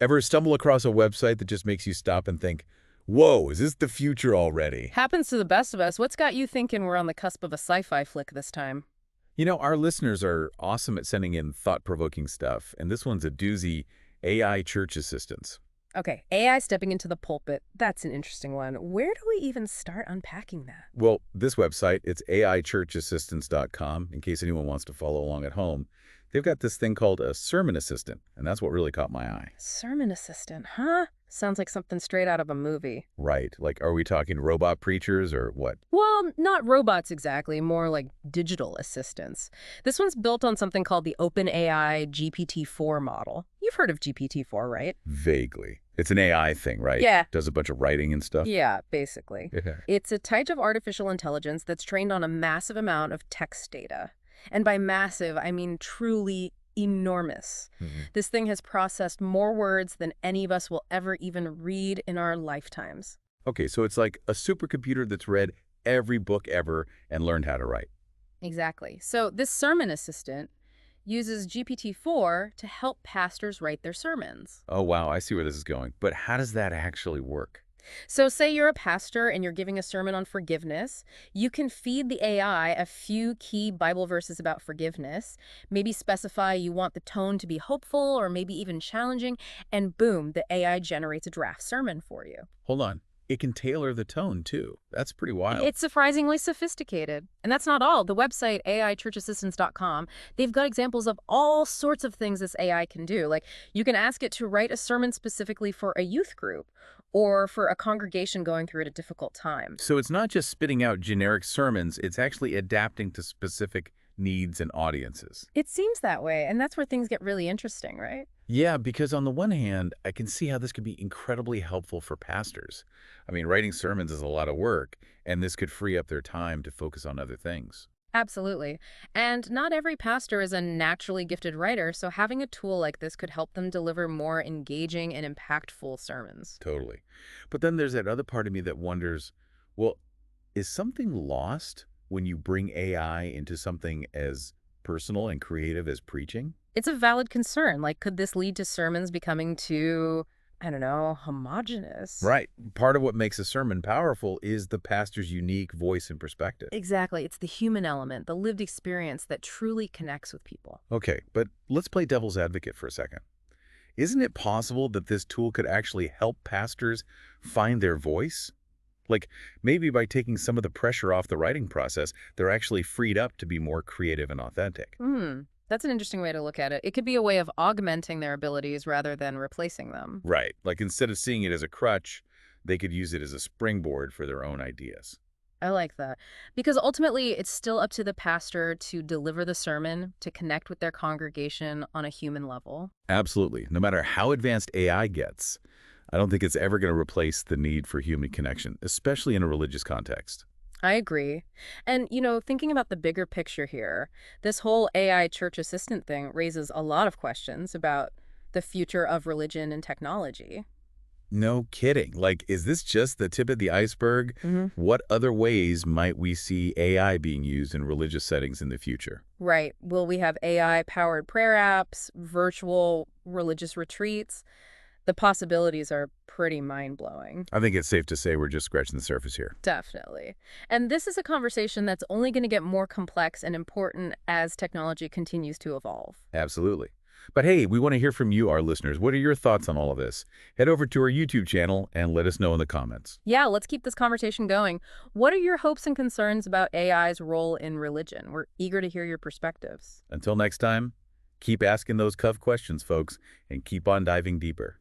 Ever stumble across a website that just makes you stop and think, whoa, is this the future already? Happens to the best of us. What's got you thinking we're on the cusp of a sci-fi flick this time? You know, our listeners are awesome at sending in thought-provoking stuff, and this one's a doozy: AI church assistants. Okay, AI stepping into the pulpit. That's an interesting one. Where do we even start unpacking that? Well, this website, it's aichurchassistants.com, in case anyone wants to follow along at home. They've got this thing called a sermon assistant, and that's what really caught my eye. Sermon assistant, huh? Sounds like something straight out of a movie. Right, like are we talking robot preachers or what? Well, not robots exactly, more like digital assistants. This one's built on something called the OpenAI GPT-4 model. You've heard of GPT-4, right? Vaguely. It's an AI thing, right? Yeah. Does a bunch of writing and stuff? Yeah, basically. Yeah. It's a type of artificial intelligence that's trained on a massive amount of text data. And by massive, I mean truly enormous. This thing has processed more words than any of us will ever even read in our lifetimes. Okay, so it's like a supercomputer that's read every book ever and learned how to write. Exactly. So this sermon assistant uses GPT-4 to help pastors write their sermons. Oh, wow, I see where this is going. But how does that actually work? So say you're a pastor and you're giving a sermon on forgiveness. You can feed the AI a few key Bible verses about forgiveness, maybe specify you want the tone to be hopeful or maybe even challenging, and boom, the AI generates a draft sermon for you. Hold on. It can tailor the tone, too. That's pretty wild. It's surprisingly sophisticated. And that's not all. The website, aichurchassistants.com, they've got examples of all sorts of things this AI can do. Like, you can ask it to write a sermon specifically for a youth group or for a congregation going through a difficult time. So it's not just spitting out generic sermons, it's actually adapting to specific needs and audiences. It seems that way, and that's where things get really interesting, right? Yeah, because on the one hand, I can see how this could be incredibly helpful for pastors. I mean, writing sermons is a lot of work, and this could free up their time to focus on other things. Absolutely. And not every pastor is a naturally gifted writer, so having a tool like this could help them deliver more engaging and impactful sermons. Totally. But then there's that other part of me that wonders, well, is something lost when you bring AI into something as personal and creative as preaching? It's a valid concern. Like, could this lead to sermons becoming too, I don't know, homogenous? Right. Part of what makes a sermon powerful is the pastor's unique voice and perspective. Exactly. It's the human element, the lived experience that truly connects with people. Okay, but let's play devil's advocate for a second. Isn't it possible that this tool could actually help pastors find their voice? Like, maybe by taking some of the pressure off the writing process, they're actually freed up to be more creative and authentic. That's an interesting way to look at it. It could be a way of augmenting their abilities rather than replacing them. Right. Like, instead of seeing it as a crutch, they could use it as a springboard for their own ideas. I like that. Because ultimately, it's still up to the pastor to deliver the sermon, to connect with their congregation on a human level. Absolutely. No matter how advanced AI gets, I don't think it's ever going to replace the need for human connection, especially in a religious context. I agree. And, thinking about the bigger picture here, this whole AI church assistant thing raises a lot of questions about the future of religion and technology. No kidding. Like, is this just the tip of the iceberg? What other ways might we see AI being used in religious settings in the future? Right. Will we have AI-powered prayer apps, virtual religious retreats? The possibilities are pretty mind-blowing. I think it's safe to say we're just scratching the surface here. Definitely. And this is a conversation that's only going to get more complex and important as technology continues to evolve. Absolutely. But hey, we want to hear from you, our listeners. What are your thoughts on all of this? Head over to our YouTube channel and let us know in the comments. Yeah, let's keep this conversation going. What are your hopes and concerns about AI's role in religion? We're eager to hear your perspectives. Until next time, keep asking those tough questions, folks, and keep on diving deeper.